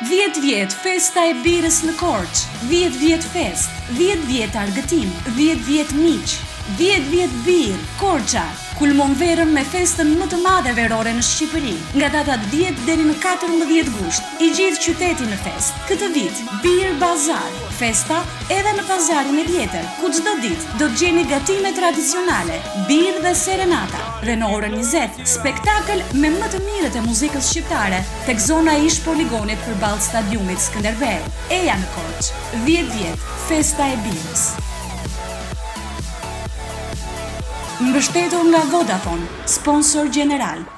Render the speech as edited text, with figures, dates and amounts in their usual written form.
10 vjet festa e birës në Korçë, 10 vjet fest, 10 vjet argëtim, 10 vjet miq, 10 vjet birë, Korça, kulmon verën me festën më të madhe verore në Shqipëri. Nga data 10 deri në 14 gusht, i gjithë qyteti në fest. Këtë vit, Bir Bazar, festa edhe në pazarin e vjetër, ku çdo ditë do të gjeni gatime tradicionale, birë dhe serenata. Dhe në orën 20, spektakël me më të mirët e muzikës shqiptare, tek zona ish poligonit përballë stadiumit Skënderbeu. Eja në Korçë, 10 vjet, festa e birës. Mbështetur nga Vodafone, sponsor general.